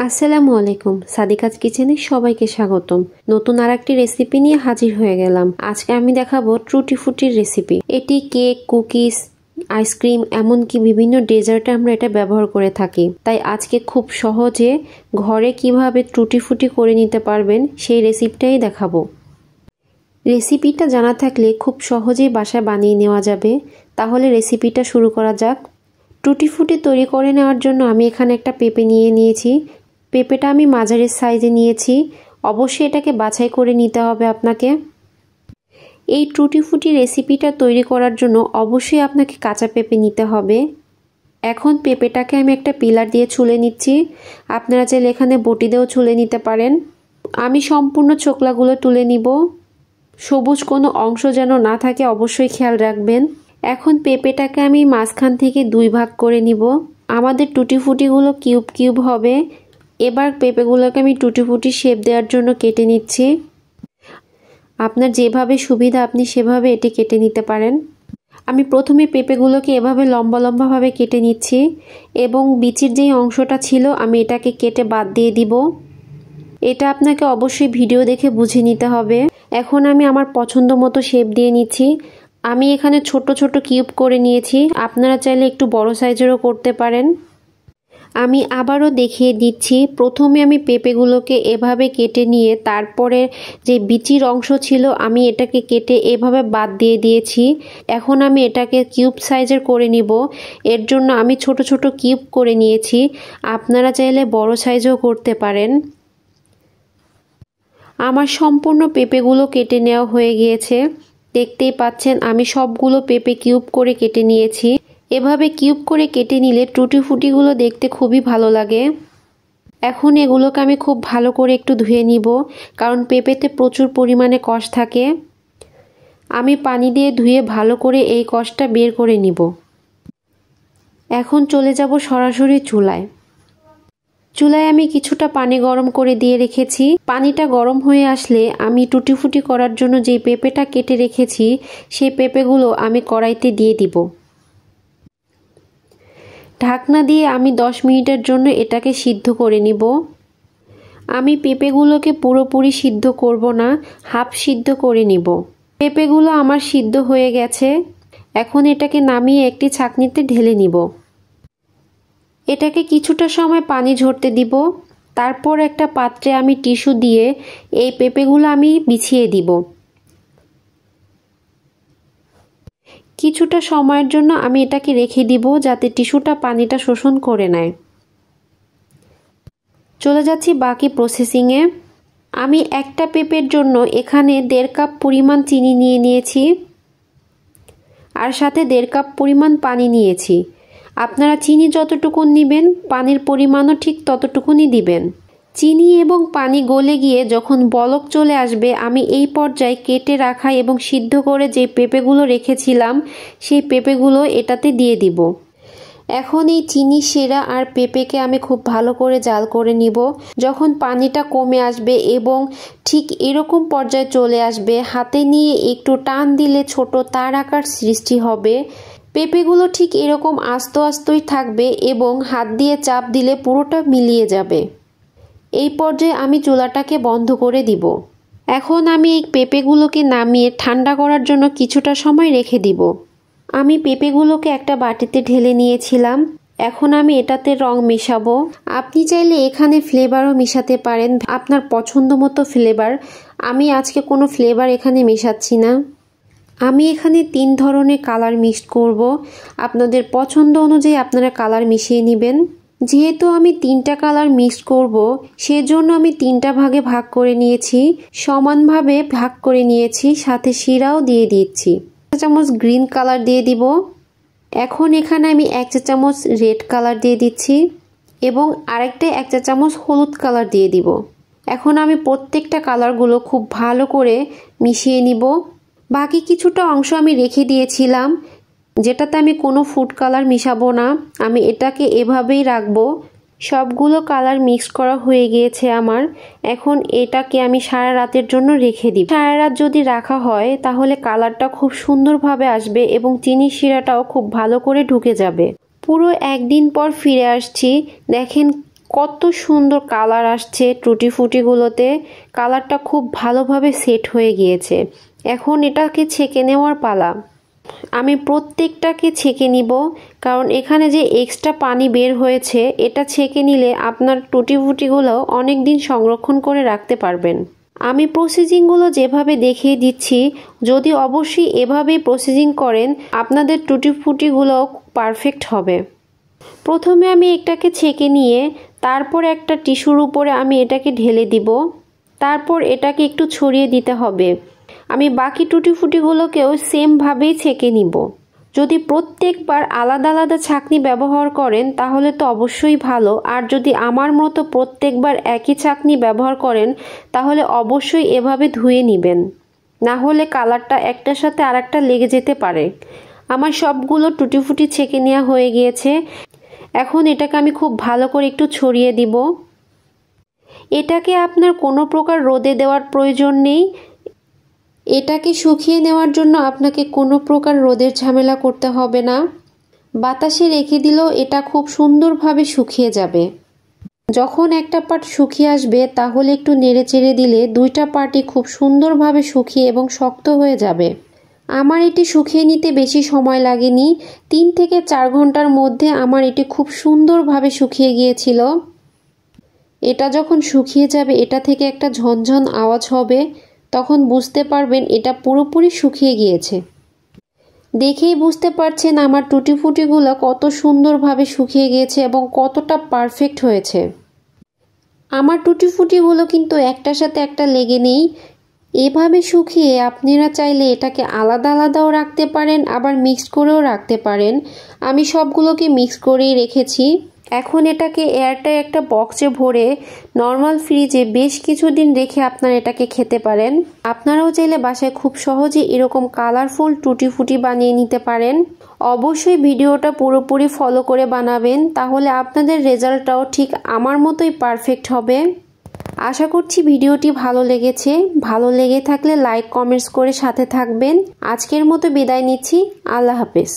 আসসালামু আলাইকুম। সাদিকাজ কিচেনে সবাইকে স্বাগতম। নতুন আরেকটি রেসিপি নিয়ে হাজির হয়ে গেলাম। আজকে আমি দেখাবো টুটি ফুটির রেসিপি। এটি কেক, কুকিজ, আইসক্রিম, এমনকি বিভিন্ন ডেজার্টে আমরা এটা ব্যবহার করে থাকি। তাই আজকে খুব সহজে ঘরে কিভাবে টুটি ফুটি করে নিতে পারবেন সেই রেসিপিটাই দেখাবো। রেসিপিটা জানা থাকলে খুব সহজেই বাসায় বানিয়ে নেওয়া যাবে। তাহলে রেসিপিটা শুরু করা যাক। টুটি ফুটি তৈরি করে নেওয়ার জন্য আমি এখানে একটা পেঁপে নিয়েছি। পেঁপেটা আমি মাঝারি সাইজে নিয়েছি। অবশ্যই এটাকে বাছাই করে নিতে হবে আপনাকে। এই টুটি ফুটি রেসিপিটা তৈরি করার জন্য অবশ্যই আপনাকে কাঁচা পেঁপে নিতে হবে। এখন পেঁপেটাকে আমি একটা পিলার দিয়ে ছুলে নিচ্ছি। আপনারা চাইলে এখানে বটি দিয়েও ছুলে নিতে পারেন। আমি সম্পূর্ণ ছোকলাগুলো তুলে নিব। সবুজ কোনো অংশ যেন না থাকে অবশ্যই খেয়াল রাখবেন। এখন পেঁপেটাকে আমি মাঝখান থেকে 2 ভাগ করে নিব। আমাদের টুটি ফুটিগুলো কিউব কিউব হবে। এবার পেঁপেগুলোকে আমি টুটি ফুটি শেপ দেওয়ার জন্য কেটে নিচ্ছি। আপনার যেভাবে সুবিধা আপনি সেভাবে এটি কেটে নিতে পারেন। আমি প্রথমে পেঁপেগুলোকে এভাবে লম্বা লম্বাভাবে কেটে নিচ্ছি এবং বিচির যেই অংশটা ছিল আমি এটাকে কেটে বাদ দিয়ে দিব। এটা আপনাকে অবশ্যই ভিডিও দেখে বুঝে নিতে হবে। এখন আমি আমার পছন্দ মতো শেপ দিয়ে নিচ্ছি। আমি এখানে ছোট ছোট কিউব করে নিয়েছি। আপনারা চাইলে একটু বড় সাইজেরও করতে পারেন। আমি আবারও দেখিয়ে দিচ্ছি। প্রথমে আমি পেঁপেগুলোকে এভাবে কেটে নিয়ে তারপরে যে বিচির অংশ ছিল আমি এটাকে কেটে এভাবে বাদ দিয়ে দিয়েছি। এখন আমি এটাকে কিউব সাইজের করে নিব। এর জন্য আমি ছোট ছোট কিউব করে নিয়েছি। আপনারা চাইলে বড় সাইজও করতে পারেন। আমার সম্পূর্ণ পেঁপেগুলো কেটে নেওয়া হয়ে গিয়েছে। দেখতেই পাচ্ছেন আমি সবগুলো পেঁপে কিউব করে কেটে নিয়েছি। এভাবে কিউব করে কেটে নিলে টুটি ফুটিগুলো দেখতে খুবই ভালো লাগে। এখন এগুলোকে আমি খুব ভালো করে একটু ধুয়ে নিব, কারণ পেঁপেতে প্রচুর পরিমাণে কষ থাকে। আমি পানি দিয়ে ধুয়ে ভালো করে এই কষটা বের করে নিব। এখন চলে যাব সরাসরি চুলায়। চুলায় আমি কিছুটা পানি গরম করে দিয়ে রেখেছি। পানিটা গরম হয়ে আসলে আমি টুটি ফুটি করার জন্য যে পেঁপেটা কেটে রেখেছি সেই পেঁপেগুলো আমি কড়াইতে দিয়ে দিব। ঢাকনা দিয়ে আমি 10 মিনিটের জন্য এটাকে সিদ্ধ করে নিব। আমি পেঁপেগুলোকে পুরোপুরি সিদ্ধ করব না, হাফ সিদ্ধ করে নিব। পেঁপেগুলো আমার সিদ্ধ হয়ে গেছে। এখন এটাকে নামিয়ে একটি ছাঁকনিতে ঢেলে নিব। এটাকে কিছুটা সময় পানি ঝরতে দিব। তারপর একটা পাত্রে আমি টিস্যু দিয়ে এই পেঁপেগুলো আমি বিছিয়ে দিব। কিছুটা সময়ের জন্য আমি এটাকে রেখে দিব যাতে টিস্যুটা পানিটা শোষণ করে নেয়। চলে যাচ্ছি বাকি প্রসেসিংয়ে। আমি একটা পেঁপের জন্য এখানে 1.5 কাপ পরিমাণ চিনি নিয়েছি আর সাথে 1.5 কাপ পরিমাণ পানি নিয়েছি। আপনারা চিনি যতটুকু নেবেন পানির পরিমাণও ঠিক ততটুকুনি দিবেন। চিনি এবং পানি গলে গিয়ে যখন বলক চলে আসবে আমি এই পর্যায়ে কেটে রাখা এবং সিদ্ধ করে যে পেঁপেগুলো রেখেছিলাম সেই পেঁপেগুলো এটাতে দিয়ে দিব। এখন এই চিনি শিরা আর পেঁপেকে আমি খুব ভালো করে জাল করে নিব। যখন পানিটা কমে আসবে এবং ঠিক এরকম পর্যায়ে চলে আসবে, হাতে নিয়ে একটু টান দিলে ছোট তার আকার সৃষ্টি হবে। পেঁপেগুলো ঠিক এরকম আস্ত আস্তই থাকবে এবং হাত দিয়ে চাপ দিলে পুরোটা মিলিয়ে যাবে। এই পর্যায়ে আমি চুলাটাকে বন্ধ করে দিব। এখন আমি এই পেঁপেগুলোকে নামিয়ে ঠান্ডা করার জন্য কিছুটা সময় রেখে দিব। আমি পেঁপেগুলোকে একটা বাটিতে ঢেলে নিয়েছিলাম। এখন আমি এটাতে রং মেশাবো। আপনি চাইলে এখানে ফ্লেভারও মেশাতে পারেন, আপনার পছন্দ মতো ফ্লেভার। আমি আজকে কোনো ফ্লেভার এখানে মেশাচ্ছি না। আমি এখানে 3 ধরনের কালার মিক্সড করব। আপনাদের পছন্দ অনুযায়ী আপনারা কালার মিশিয়ে নেবেন। যেহেতু আমি 3টা কালার মিক্সড করব সেজন্য আমি 3টা ভাগে ভাগ করে নিয়েছি, সমানভাবে ভাগ করে নিয়েছি, সাথে শিরাও দিয়ে দিচ্ছি। 1 চামচ গ্রিন কালার দিয়ে দিব। এখন এখানে আমি 1 চা চামচ রেড কালার দিয়ে দিচ্ছি এবং আরেকটা 1 চা চামচ হলুদ কালার দিয়ে দিব। এখন আমি প্রত্যেকটা কালারগুলো খুব ভালো করে মিশিয়ে নিব। বাকি কিছুটা অংশ আমি রেখে দিয়েছিলাম যেটাতে আমি কোনো ফুড কালার মিশাবো না। আমি এটাকে এভাবেই রাখবো। সবগুলো কালার মিক্স করা হয়ে গিয়েছে আমার। এখন এটাকে আমি সারা রাতের জন্য রেখে দিই। সারা রাত যদি রাখা হয় তাহলে কালারটা খুব সুন্দরভাবে আসবে এবং চিনি শিরাটাও খুব ভালো করে ঢুকে যাবে। পুরো 1 দিন পর ফিরে আসছি। দেখেন কত সুন্দর কালার আসছে টুটি ফুটিগুলোতে। কালারটা খুব ভালোভাবে সেট হয়ে গিয়েছে। এখন এটাকে ছেঁকে নেওয়ার পালা। আমি প্রত্যেকটাকে ছেঁকে নিব, কারণ এখানে যে এক্সট্রা পানি বের হয়েছে এটা ছেঁকে নিলে আপনার টুটি ফুটিগুলো অনেক দিন সংরক্ষণ করে রাখতে পারবেন। আমি প্রসেসিংগুলো যেভাবে দেখিয়ে দিচ্ছি, যদি অবশ্যই এভাবেই প্রসেসিং করেন আপনাদের টুটি ফুটিগুলো পারফেক্ট হবে। প্রথমে আমি এটাকে ছেঁকে নিয়ে তারপর একটা টিস্যুর উপরে আমি এটাকে ঢেলে দিব। তারপর এটাকে একটু ছড়িয়ে দিতে হবে। আমি বাকি টুটি ফুটিগুলোকেও সেমভাবেই ছেঁকে নিব। যদি প্রত্যেকবার আলাদা আলাদা ছাঁকনি ব্যবহার করেন তাহলে তো অবশ্যই ভালো, আর যদি আমার মতো প্রত্যেকবার একই ছাঁকনি ব্যবহার করেন তাহলে অবশ্যই এভাবে ধুয়ে নেবেন, না হলে কালারটা একটার সাথে আরেকটা লেগে যেতে পারে। আমার সবগুলো টুটি ফুটি ছেঁকে নেওয়া হয়ে গিয়েছে। এখন এটাকে আমি খুব ভালো করে একটু ছড়িয়ে দিব। এটাকে আপনার কোনো প্রকার রোদে দেওয়ার প্রয়োজন নেই। এটাকে শুকিয়ে নেওয়ার জন্য আপনাকে কোনো প্রকার রোদের ঝামেলা করতে হবে না। বাতাসে রেখে দিলেও এটা খুব সুন্দরভাবে শুকিয়ে যাবে। যখন একটা পার্ট শুকিয়ে আসবে তাহলে একটু নেড়ে চেড়ে দিলে দুইটা পার্টই খুব সুন্দরভাবে শুকিয়ে এবং শক্ত হয়ে যাবে। আমার এটি শুকিয়ে নিতে বেশি সময় লাগেনি। 3 থেকে 4 ঘন্টার মধ্যে আমার এটি খুব সুন্দরভাবে শুকিয়ে গিয়েছিল। এটা যখন শুকিয়ে যাবে এটা থেকে একটা ঝনঝন আওয়াজ হবে, তখন বুঝতে পারবেন এটা পুরোপুরি শুকিয়ে গিয়েছে। দেখেই বুঝতে পারছেন আমার টুটি ফুটিগুলো কত সুন্দরভাবে শুকিয়ে গিয়েছে এবং কতটা পারফেক্ট হয়েছে। আমার টুটি ফুটিগুলো কিন্তু একটার সাথে একটা লেগে নেই। এভাবে শুকিয়ে আপনারা চাইলে এটাকে আলাদা আলাদাও রাখতে পারেন, আবার মিক্স করেও রাখতে পারেন। আমি সবগুলোকে মিক্স করেই রেখেছি। এখন এটাকে এয়ারটাইট একটা বক্সে ভরে নর্মাল ফ্রিজে বেশ কিছুদিন রেখে আপনারা এটাকে খেতে পারেন। আপনারাও চাইলে বাসায় খুব সহজে এরকম কালারফুল টুটি ফুটি বানিয়ে নিতে পারেন। অবশ্যই ভিডিওটা পুরোপুরি ফলো করে বানাবেন, তাহলে আপনাদের রেজাল্টটাও ঠিক আমার মতোই পারফেক্ট হবে। আশা করছি ভিডিওটি ভালো লেগেছে। ভালো লেগে থাকলে লাইক কমেন্টস করে সাথে থাকবেন। আজকের মতো বিদায় নিচ্ছি। আল্লাহ হাফেজ।